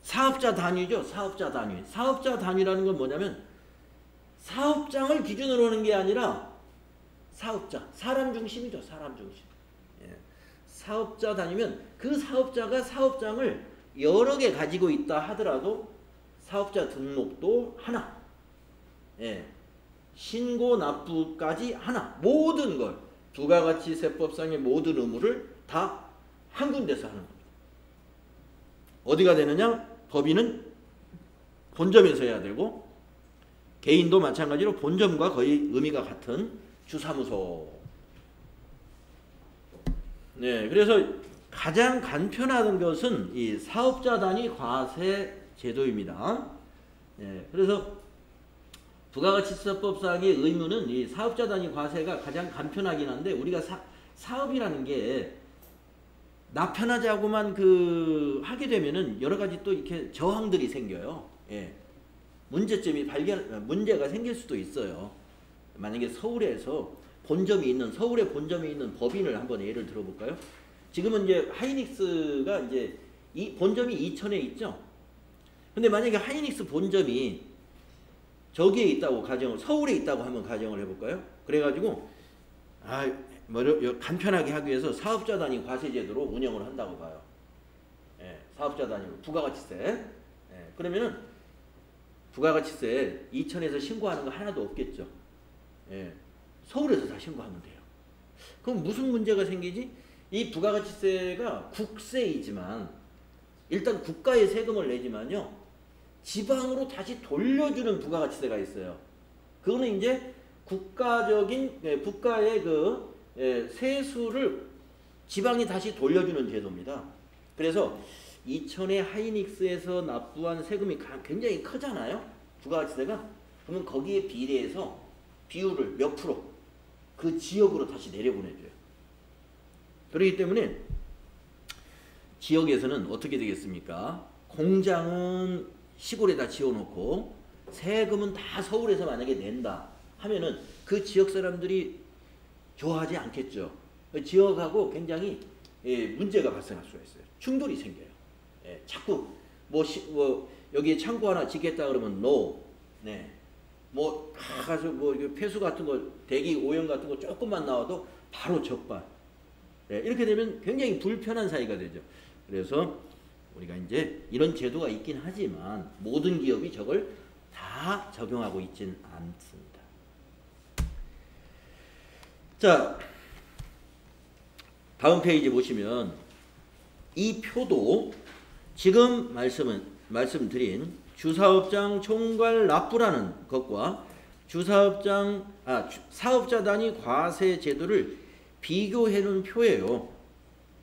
사업자 단위죠. 사업자 단위. 사업자 단위라는 건 뭐냐면 사업장을 기준으로 하는 게 아니라 사업자, 사람 중심이죠. 사람 중심. 사업자 단위면 그 사업자가 사업장을 여러 개 가지고 있다 하더라도 사업자 등록도 하나, 신고 납부까지 하나, 모든 걸 부가가치세법상의 모든 의무를 다 한 군데서 하는 겁니다. 어디가 되느냐? 법인은 본점에서 해야 되고 개인도 마찬가지로 본점과 거의 의미가 같은 주사무소. 그래서 가장 간편한 것은 이 사업자 단위 과세 제도입니다. 그래서 부가가치세법상의 의무는 이 사업자 단위 과세가 가장 간편하긴 한데 우리가 사업이라는 게 나 편하자고만 하게 되면은 여러 가지 또 이렇게 저항들이 생겨요. 문제가 생길 수도 있어요. 만약에 서울의 본점이 있는 법인을 한번 예를 들어볼까요? 지금은 이제 하이닉스가 이제 이 본점이 이천에 있죠. 근데 만약에 하이닉스 본점이 저기에 있다고 서울에 있다고 한번 가정을 해볼까요? 그래가지고 간편하게 하기 위해서 사업자 단위 과세 제도로 운영을 한다고 봐요. 예, 사업자 단위로 부가가치세. 예, 그러면은 부가가치세 이천에서 신고하는 거 하나도 없겠죠. 예, 서울에서 다 신고하면 돼요. 그럼 무슨 문제가 생기지? 이 부가가치세가 국세이지만 일단 국가에 세금을 내지만요, 지방으로 다시 돌려주는 부가가치세가 있어요. 그거는 이제 국가의 그 세수를 지방이 다시 돌려주는 제도입니다. 그래서 이천의 하이닉스에서 납부한 세금이 굉장히 크잖아요, 부가가치세가. 그러면 거기에 비례해서 비율을 몇 프로 그 지역으로 다시 내려보내줘요. 그렇기 때문에 지역에서는 어떻게 되겠습니까? 공장은 시골에다 지어놓고 세금은 다 서울에서 만약에 낸다 하면은 그 지역 사람들이 좋아하지 않겠죠. 지역하고 굉장히 문제가 발생할 수가 있어요. 충돌이 생겨요. 자꾸 여기에 창고 하나 짓겠다 그러면 no. 네. 가서 폐수 같은 거, 대기 오염 같은 거 조금만 나와도 바로 적발. 네, 이렇게 되면 굉장히 불편한 사이가 되죠. 그래서 우리가 이제 이런 제도가 있긴 하지만 모든 기업이 저걸 다 적용하고 있진 않습니다. 자, 다음 페이지 보시면 이 표도 지금 말씀드린 주사업장 총괄 납부라는 것과 사업자 단위 과세 제도를 비교해 놓은 표예요.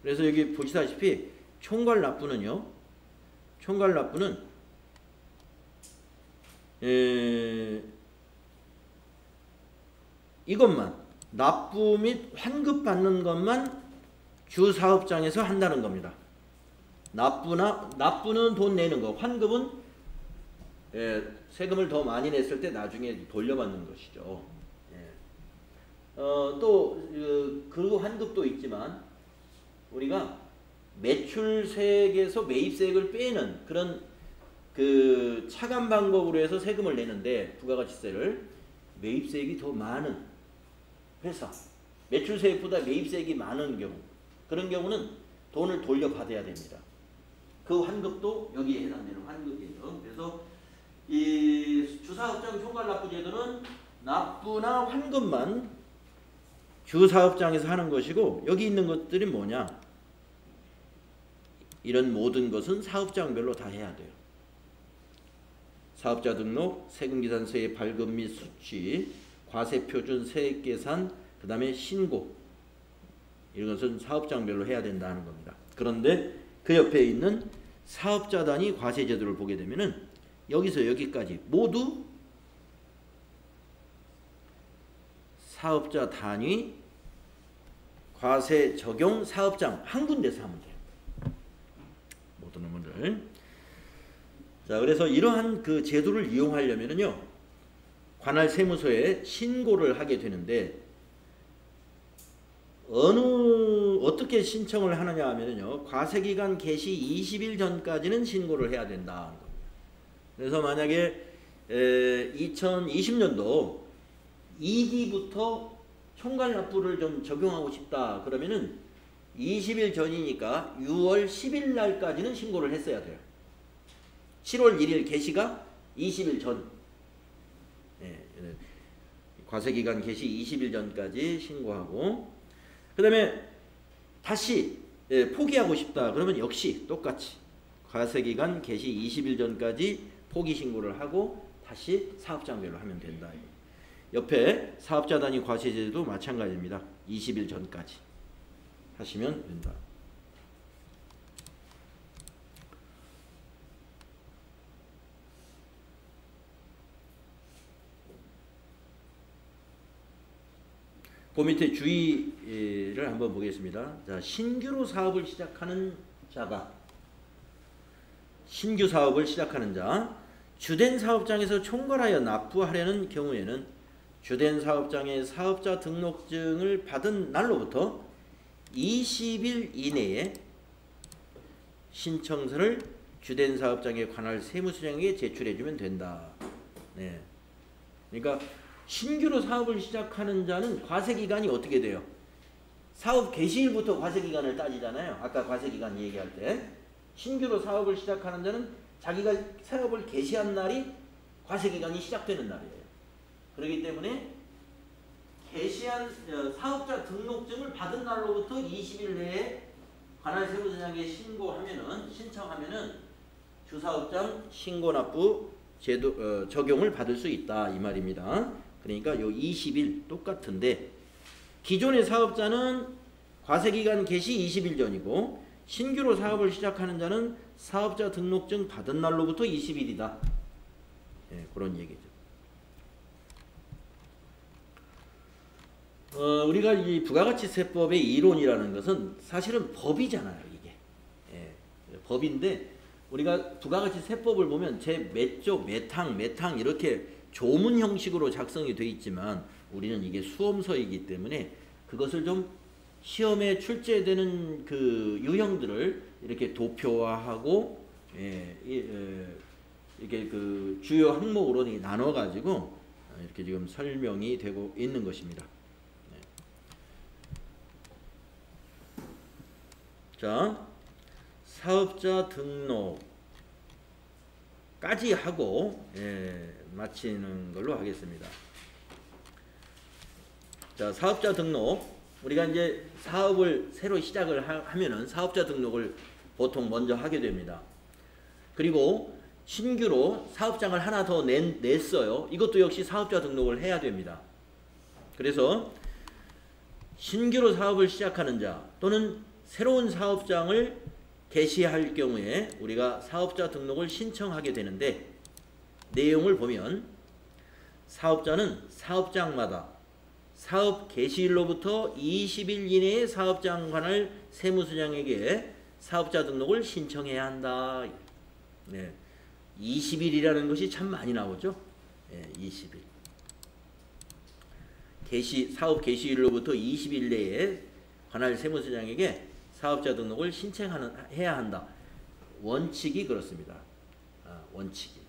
그래서 여기 보시다시피 총괄 납부는 이것만 납부 및 환급 받는 것만 주사업장에서 한다는 겁니다. 납부는 돈 내는 거, 환급은 세금을 더 많이 냈을 때 나중에 돌려받는 것이죠. 그 환급도 있지만 우리가 매출세액에서 매입세액을 빼는 그런 그 차감 방법으로 해서 세금을 내는데, 부가가치세를 매입세액이 더 많은 회사, 매출세액보다 매입세액이 많은 경우, 그런 경우는 돈을 돌려받아야 됩니다. 그 환급도 여기에 해당되는 환급이에요. 그래서 이 주사업장 총괄납부제도는 납부나 환급만 주사업장에서 하는 것이고, 여기 있는 것들이 뭐냐? 이런 모든 것은 사업장별로 다 해야 돼요. 사업자 등록, 세금계산서의 발급 및 수취, 과세표준 세액계산, 그 다음에 신고, 이런 것은 사업장별로 해야 된다는 겁니다. 그런데 그 옆에 있는 사업자 단위 과세제도를 보게 되면은 여기서 여기까지 모두 사업자 단위 과세 적용 사업장 한 군데서 하면 돼요. 모든 놈을. 자, 그래서 이러한 그 제도를 이용하려면은요, 관할 세무서에 신고를 하게 되는데, 어떻게 신청을 하느냐 하면은요, 과세기간 개시 20일 전까지는 신고를 해야 된다는 겁니다. 그래서 만약에 2020년도 2기부터 총괄납부를 좀 적용하고 싶다 그러면은 20일 전이니까 6월 10일 날까지는 신고를 했어야 돼요. 7월 1일 개시가 20일 전. 과세기간 개시 20일 전까지 신고하고, 그 다음에 다시 포기하고 싶다 그러면 역시 똑같이 과세기간 개시 20일 전까지 포기 신고를 하고 다시 사업장별로 하면 된다. 옆에 사업자 단위 과세제도 마찬가지입니다. 20일 전까지 하시면 된다. 그 밑에 주의를 한번 보겠습니다. 자, 신규로 사업을 시작하는 자가, 신규 사업을 시작하는 자, 주된 사업장에서 총괄하여 납부하려는 경우에는 주된 사업장의 사업자 등록증을 받은 날로부터 20일 이내에 신청서를 주된 사업장의 관할 세무서장에게 제출해주면 된다. 네. 그러니까 신규로 사업을 시작하는 자는 과세기간이 어떻게 돼요? 사업 개시일부터 과세기간을 따지잖아요. 아까 과세기간 얘기할 때 신규로 사업을 시작하는 자는 자기가 사업을 개시한 날이 과세기간이 시작되는 날이에요. 그렇기 때문에 개시한 사업자 등록증을 받은 날로부터 20일 내에 관할 세무서장에게 신청하면은 주사업장 신고납부 제도 적용을 받을 수 있다 이 말입니다. 그러니까 요 20일 똑같은데 기존의 사업자는 과세기간 개시 20일 전이고 신규로 사업을 시작하는 자는 사업자 등록증 받은 날로부터 20일이다. 예, 그런 얘기죠. 우리가 이 부가가치세법의 이론이라는 것은 사실은 법이잖아요. 이게 법인데 우리가 부가가치세법을 보면 제 몇 조, 몇 항 이렇게 조문 형식으로 작성이 되어 있지만 우리는 이게 수험서이기 때문에 그것을 좀 시험에 출제되는 그 유형들을 이렇게 도표화하고 이렇게 그 주요 항목으로 나눠 가지고 이렇게 지금 설명이 되고 있는 것입니다. 자, 사업자 등록까지 하고 마치는 걸로 하겠습니다. 자, 사업자 등록. 우리가 이제 사업을 새로 시작을 하면은 사업자 등록을 보통 먼저 하게 됩니다. 그리고 신규로 사업장을 하나 더 냈어요. 이것도 역시 사업자 등록을 해야 됩니다. 그래서 신규로 사업을 시작하는 자 또는 새로운 사업장을 개시할 경우에 우리가 사업자 등록을 신청하게 되는데 내용을 보면 사업자는 사업장마다 사업 개시일로부터 20일 이내에 사업장 관할 세무서장에게 사업자 등록을 신청해야 한다. 20일이라는 것이 참 많이 나오죠. 20일. 사업 개시일로부터 20일 내에 관할 세무서장에게 사업자 등록을 신청해야 한다. 원칙이 그렇습니다. 원칙이.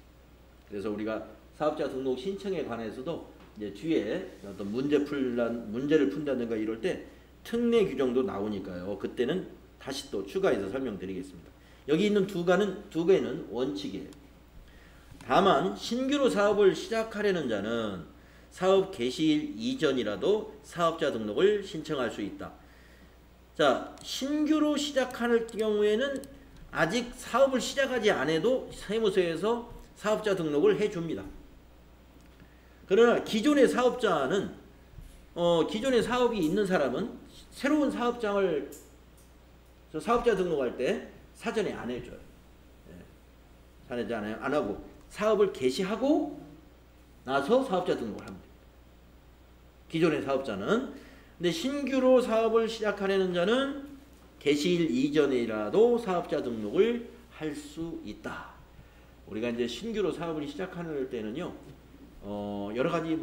그래서 우리가 사업자 등록 신청에 관해서도 이제 뒤에 어떤 문제를 푼다든가 이럴 때 특례 규정도 나오니까요. 그때는 다시 또 추가해서 설명드리겠습니다. 여기 있는 두 개는 원칙이에요. 다만 신규로 사업을 시작하려는 자는 사업 개시일 이전이라도 사업자 등록을 신청할 수 있다. 자, 신규로 시작할 경우에는 아직 사업을 시작하지 않아도 세무서에서 사업자 등록을 해줍니다. 그러나 기존의 사업자는 기존의 사업이 있는 사람은 새로운 사업장을 사업자 등록할 때 사전에 안 해줘요. 사전에 안 하고 사업을 개시하고 나서 사업자 등록을 합니다. 기존의 사업자는. 근데 신규로 사업을 시작하려는 자는 개시일 이전이라도 사업자 등록을 할 수 있다. 우리가 이제 신규로 사업을 시작하는 때는요, 여러 가지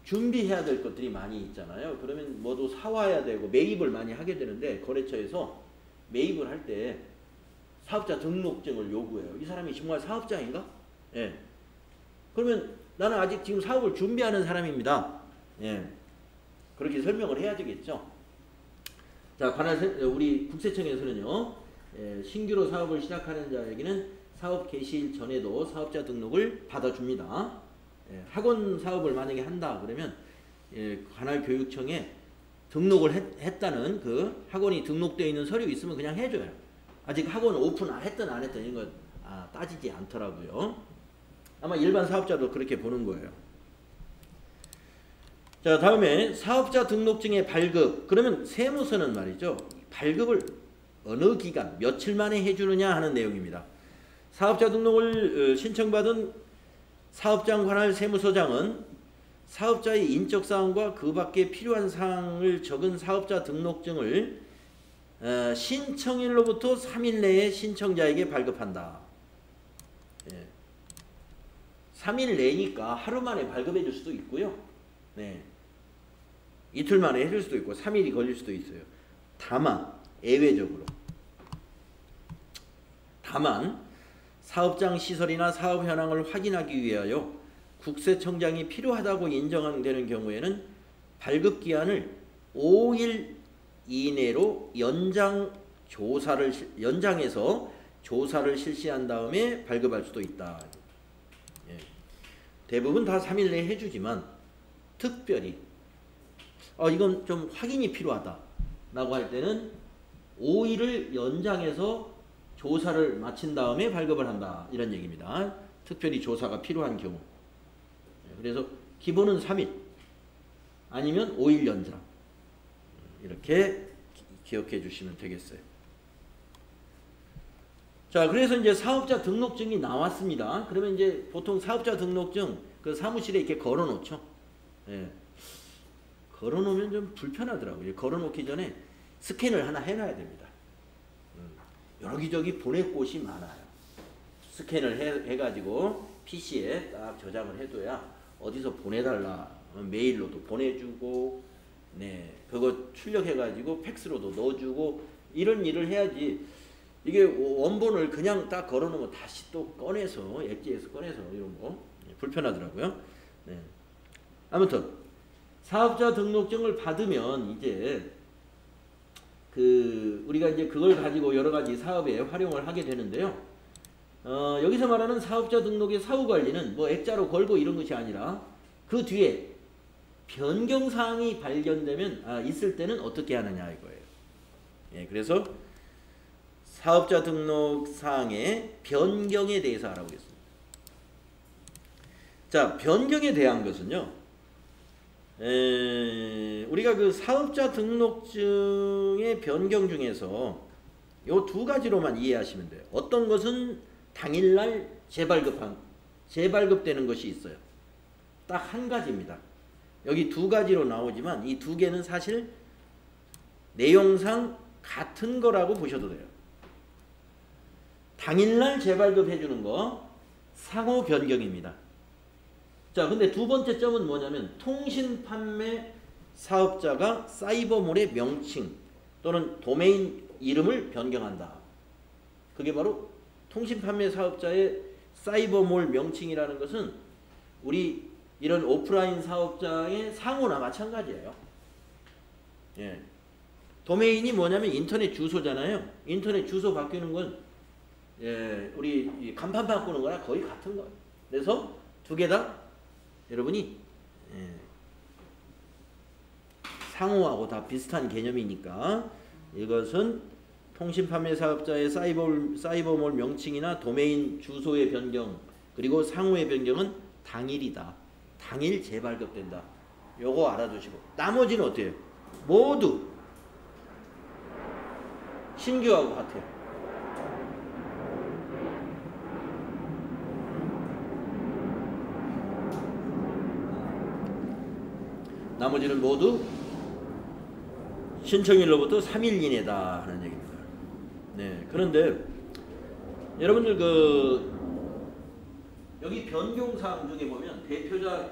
준비해야 될 것들이 많이 있잖아요. 그러면 뭐도 사와야 되고 매입을 많이 하게 되는데 거래처에서 매입을 할 때 사업자 등록증을 요구해요. 이 사람이 정말 사업자인가? 예. 그러면 나는 아직 지금 사업을 준비하는 사람입니다. 예. 그렇게 설명을 해야 되겠죠. 자, 우리 국세청에서는요, 신규로 사업을 시작하는 자에게는 사업 개시일 전에도 사업자 등록을 받아줍니다. 학원 사업을 만약에 한다 그러면 관할 교육청에 등록을 했다는 그 학원이 등록되어 있는 서류 있으면 그냥 해줘요. 아직 학원 오픈 했든 안 했든 이런 거 따지지 않더라고요. 아마 일반 사업자도 그렇게 보는 거예요. 자, 다음에 사업자 등록증의 발급. 그러면 세무서는 말이죠, 발급을 어느 기간 며칠 만에 해주느냐 하는 내용입니다. 사업자 등록을 신청받은 사업장 관할 세무서장은 사업자의 인적사항과 그 밖에 필요한 사항을 적은 사업자 등록증을 신청일로부터 3일 내에 신청자에게 발급한다. 3일 내니까 하루 만에 발급해 줄 수도 있고요. 이틀 만에 해줄 수도 있고 3일이 걸릴 수도 있어요. 다만 예외적으로 사업장 시설이나 사업 현황을 확인하기 위하여 국세청장이 필요하다고 인정되는 경우에는 발급 기한을 5일 이내로 연장해서 조사를 실시한 다음에 발급할 수도 있다. 예. 대부분 다 3일 내에 해주지만 특별히 이건 좀 확인이 필요하다 라고 할 때는 5일을 연장해서 조사를 마친 다음에 발급을 한다 이런 얘기입니다. 특별히 조사가 필요한 경우. 그래서 기본은 3일 아니면 5일 연장 이렇게 기억해 주시면 되겠어요. 자, 그래서 이제 사업자 등록증이 나왔습니다. 그러면 이제 보통 사업자 등록증 그 사무실에 이렇게 걸어 놓죠. 예. 걸어 놓으면 좀 불편하더라고요. 걸어 놓기 전에 스캔을 하나 해놔야 됩니다. 여기저기 보낼 곳이 많아요. 스캔을 해가지고 PC에 딱 저장을 해둬야 어디서 보내달라 메일로도 보내주고, 네, 그거 출력해가지고 팩스로도 넣어주고 이런 일을 해야지. 이게 원본을 그냥 딱 걸어놓으면 다시 또 꺼내서 엣지에서 꺼내서 이런 거 불편하더라고요. 네. 아무튼 사업자 등록증을 받으면 이제 우리가 이제 그걸 가지고 여러 가지 사업에 활용을 하게 되는데요. 여기서 말하는 사업자 등록의 사후 관리는 뭐 액자로 걸고 이런 것이 아니라 그 뒤에 변경 사항이 발견되면 있을 때는 어떻게 하느냐 이거예요. 예, 그래서 사업자 등록 사항의 변경에 대해서 알아보겠습니다. 자, 변경에 대한 것은요. 우리가 그 사업자 등록증의 변경 중에서 요 두 가지로만 이해하시면 돼요. 어떤 것은 당일날 재발급되는 것이 있어요. 딱 한 가지입니다. 여기 두 가지로 나오지만 이 두 개는 사실 내용상 같은 거라고 보셔도 돼요. 당일날 재발급해 주는 거 상호 변경입니다. 자, 근데 두 번째 점은 뭐냐면 통신 판매 사업자가 사이버몰의 명칭 또는 도메인 이름을 변경한다. 그게 바로 통신 판매 사업자의 사이버몰 명칭이라는 것은 우리 이런 오프라인 사업자의 상호나 마찬가지예요. 예. 도메인이 뭐냐면 인터넷 주소잖아요. 인터넷 주소 바뀌는 건 우리 간판 바꾸는 거랑 거의 같은 거예요. 그래서 두 개 다 여러분이 상호하고 다 비슷한 개념이니까 이것은 통신 판매 사업자의 사이버몰 명칭이나 도메인 주소의 변경 그리고 상호의 변경은 당일이다. 당일 재발급된다. 요거 알아두시고 나머지는 어때요? 모두 신규하고 같아요. 나머지는 모두 신청일로부터 3일 이내다 하는 얘기입니다. 네, 그런데 여러분들 여기 변경사항 중에 보면 대표자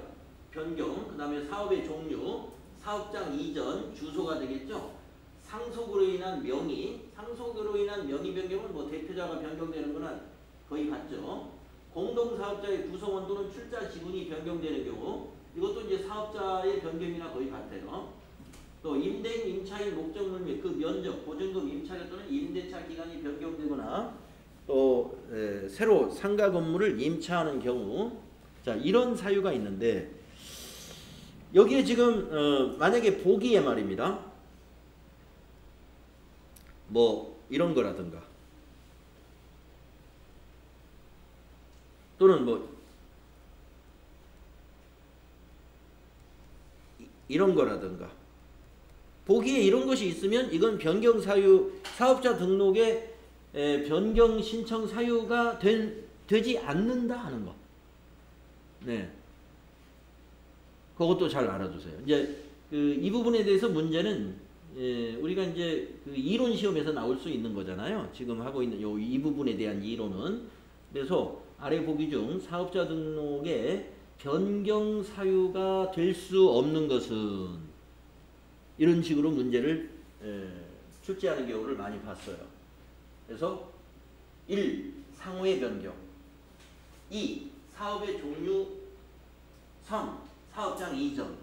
변경, 그 다음에 사업의 종류, 사업장 이전, 주소가 되겠죠. 상속으로 인한 명의, 상속으로 인한 명의 변경은 뭐 대표자가 변경되는 거나 거의 같죠. 공동사업자의 구성원 또는 출자 지분이 변경되는 경우 이것도 이제 사업자의 변경이나 거의 같아요. 또 임대인 임차인 목적물 및 그 면적, 보증금 임차료 또는 임대차 기간이 변경되거나 또 새로 상가 건물을 임차하는 경우, 자 이런 사유가 있는데 여기에 지금 만약에 보기에 말입니다. 뭐 이런 거라든가 또는 뭐 이런 거라든가 보기에 이런 것이 있으면 이건 변경 사유, 사업자 등록에 변경 신청 사유가 되지 않는다 하는 거. 네. 그것도 잘 알아두세요. 이제 이 부분에 대해서 문제는 우리가 이제 그 이론 시험에서 나올 수 있는 거잖아요. 지금 하고 있는 이 부분에 대한 이론은. 그래서 아래 보기 중 사업자 등록에 변경 사유가 될 수 없는 것은 이런 식으로 문제를 출제하는 경우를 많이 봤어요. 그래서 1. 상호의 변경 2. 사업의 종류 3. 사업장 이전.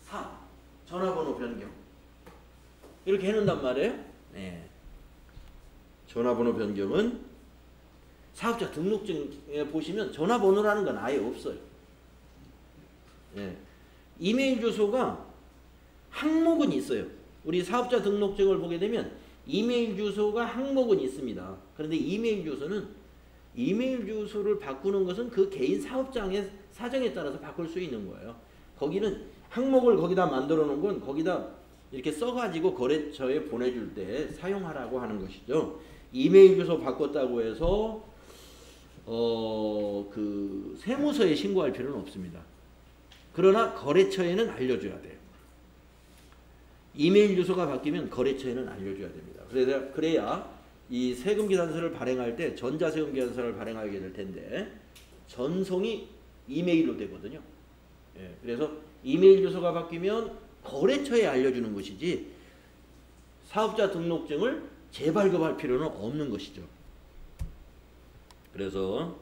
4. 전화번호 변경. 이렇게 해놓는단 말이에요. 네. 전화번호 변경은 사업자 등록증에 보시면 전화번호라는 건 아예 없어요. 네. 이메일 주소가 항목은 있어요. 우리 사업자 등록증을 보게 되면 이메일 주소가 항목은 있습니다. 그런데 이메일 주소를 바꾸는 것은 그 개인 사업장의 사정에 따라서 바꿀 수 있는 거예요. 거기는 항목을 거기다 만들어 놓은 건 거기다 이렇게 써가지고 거래처에 보내줄 때 사용하라고 하는 것이죠. 이메일 주소 바꿨다고 해서 그 세무서에 신고할 필요는 없습니다. 그러나 거래처에는 알려줘야 돼요. 이메일 주소가 바뀌면 거래처에는 알려줘야 됩니다. 그래야 이 세금계산서를 발행할 때 전자세금계산서를 발행하게 될 텐데 전송이 이메일로 되거든요. 예, 그래서 이메일 주소가 바뀌면 거래처에 알려주는 것이지 사업자 등록증을 재발급할 필요는 없는 것이죠. 그래서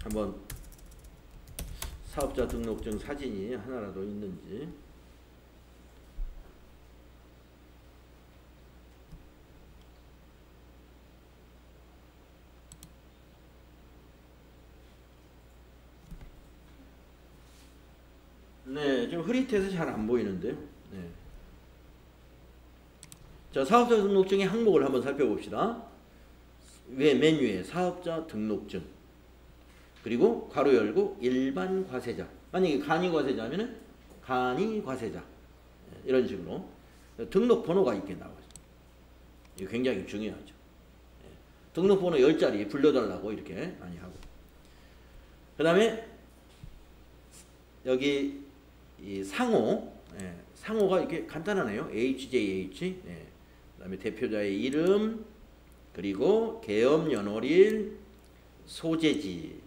한번 사업자 등록증 사진이 하나라도 있는지 네, 좀 흐릿해서 잘 안 보이는데요. 네. 자, 사업자 등록증의 항목을 한번 살펴봅시다. 맨 위에 사업자 등록증 그리고 괄호 열고 일반 과세자. 만약에 간이 과세자면은 간이 과세자 이런 식으로 등록번호가 있게 나와요. 이거 굉장히 중요하죠. 등록번호 10자리 불러달라고 이렇게 많이 하고. 그 다음에 여기 이 상호, 상호가 이렇게 간단하네요. HJH. 그 다음에 대표자의 이름, 그리고 개업 연월일, 소재지.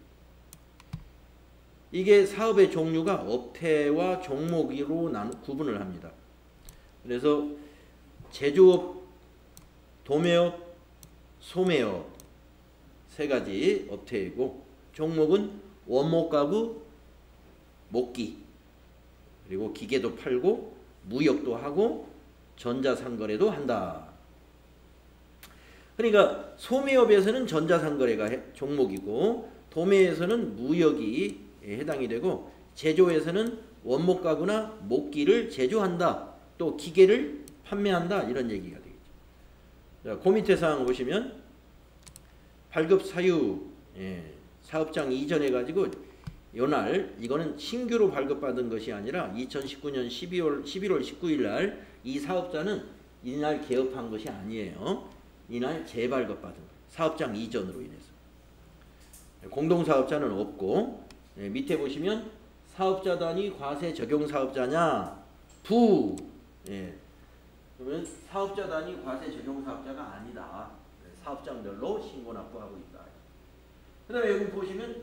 이게 사업의 종류가 업태와 종목으로 구분을 합니다. 그래서 제조업, 도매업, 소매업 세 가지 업태이고 종목은 원목 가구, 목기, 그리고 기계도 팔고 무역도 하고 전자상거래도 한다. 그러니까 소매업에서는 전자상거래가 종목이고 도매에서는 무역이 해당이 되고 제조에서는 원목 가구나 목기를 제조한다. 또 기계를 판매한다. 이런 얘기가 되겠죠. 자, 그 밑에 사항 보시면 발급 사유, 사업장 이전해 가지고 요날 이거는 신규로 발급받은 것이 아니라 2019년 11월 19일 날 이 사업자는 이날 개업한 것이 아니에요. 이날 재발급받은 거예요. 사업장 이전으로 인해서. 공동사업자는 없고 밑에 보시면 사업자 단위 과세 적용 사업자냐 부. 그러면 사업자 단위 과세 적용 사업자가 아니다. 사업장별로 신고 납부하고 있다. 그 다음에 여기 보시면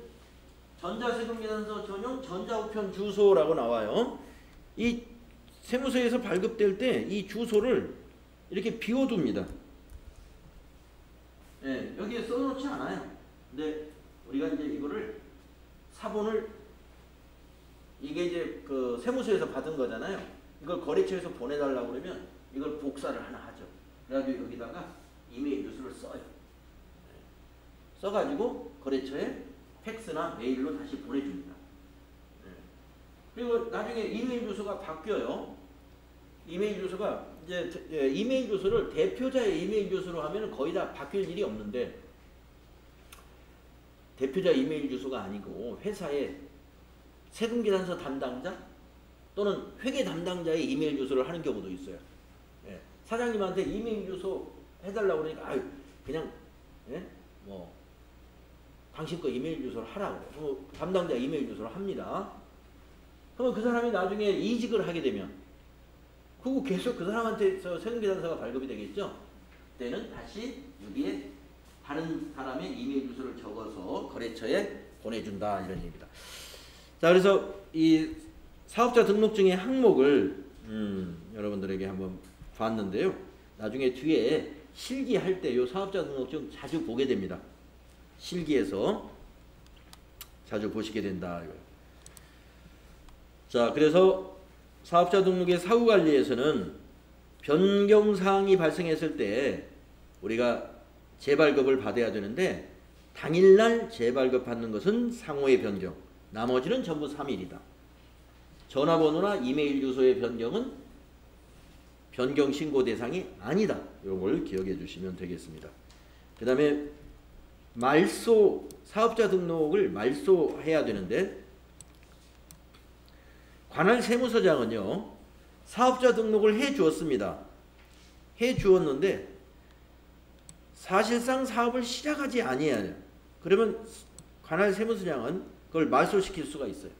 전자세금계산서 전용 전자우편 주소라고 나와요. 이 세무서에서 발급될 때 이 주소를 이렇게 비워둡니다. 여기에 써놓지 않아요. 근데 우리가 이제 이거를 사본을 이게 이제 그 세무서에서 받은 거잖아요. 이걸 거래처에서 보내달라고 그러면 이걸 복사를 하나 하죠. 그래가지고 여기다가 이메일 주소를 써요. 써가지고 거래처에 팩스나 메일로 다시 보내줍니다. 그리고 나중에 이메일 주소가 바뀌어요. 이메일 주소가 이제 이메일 주소를 대표자의 이메일 주소로 하면 거의 다 바뀔 일이 없는데 대표자 이메일 주소가 아니고 회사의 세금계산서 담당자 또는 회계 담당자의 이메일 주소를 하는 경우도 있어요. 사장님한테 이메일 주소 해달라고 그러니까 아유 그냥 뭐 당신 거 이메일 주소를 하라고 담당자 이메일 주소를 합니다. 그러면 그 사람이 나중에 이직을 하게 되면 그거 계속 그 사람한테서 세금계산서가 발급이 되겠죠. 그때는 다시 여기에 다른 사람의 이메일 주소를 적어서 거래처에 보내준다 이런 얘기입니다. 자, 그래서 이 사업자 등록증의 항목을 여러분들에게 한번 봤는데요. 나중에 뒤에 실기할 때 이 사업자 등록증 자주 보게 됩니다. 실기에서 자주 보시게 된다. 자, 그래서 사업자 등록의 사후관리에서는 변경사항이 발생했을 때 우리가 재발급을 받아야 되는데 당일날 재발급 받는 것은 상호의 변경, 나머지는 전부 3일이다. 전화번호나 이메일 주소의 변경은 변경 신고 대상이 아니다. 이런 걸 기억해 주시면 되겠습니다. 그 다음에 말소, 사업자 등록을 말소해야 되는데 관할 세무서장은요, 사업자 등록을 해 주었습니다. 해 주었는데 사실상 사업을 시작하지 아니해요. 그러면 관할 세무서장은 그걸 말소시킬 수가 있어요.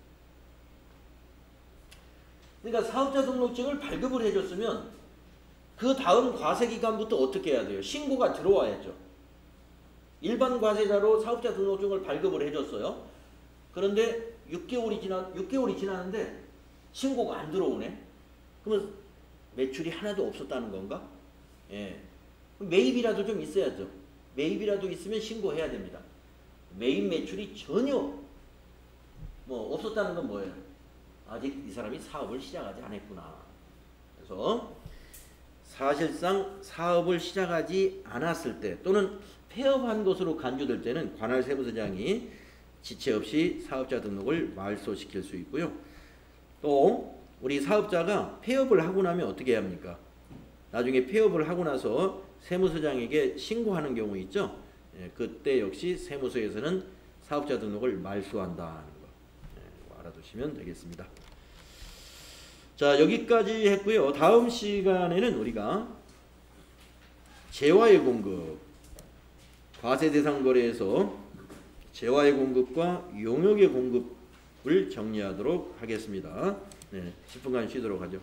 그러니까 사업자 등록증을 발급을 해줬으면 그 다음 과세기간부터 어떻게 해야 돼요? 신고가 들어와야죠. 일반 과세자로 사업자 등록증을 발급을 해줬어요. 그런데 6개월이 지났는데 신고가 안 들어오네. 그러면 매출이 하나도 없었다는 건가? 예. 매입이라도 좀 있어야죠. 매입이라도 있으면 신고해야 됩니다. 매입 매출이 전혀 없었다는 건 뭐예요? 아직 이 사람이 사업을 시작하지 않았구나. 그래서 사실상 사업을 시작하지 않았을 때 또는 폐업한 것으로 간주될 때는 관할 세무서장이 지체 없이 사업자 등록을 말소시킬 수 있고요. 또 우리 사업자가 폐업을 하고 나면 어떻게 해야 합니까? 나중에 폐업을 하고 나서 세무서장에게 신고하는 경우 있죠. 예, 그때 역시 세무서에서는 사업자 등록을 말소한다는 거 알아두시면 되겠습니다. 자, 여기까지 했고요. 다음 시간에는 우리가 재화의 공급, 과세 대상 거래에서 재화의 공급과 용역의 공급을 정리하도록 하겠습니다. 네, 10분간 쉬도록 하죠.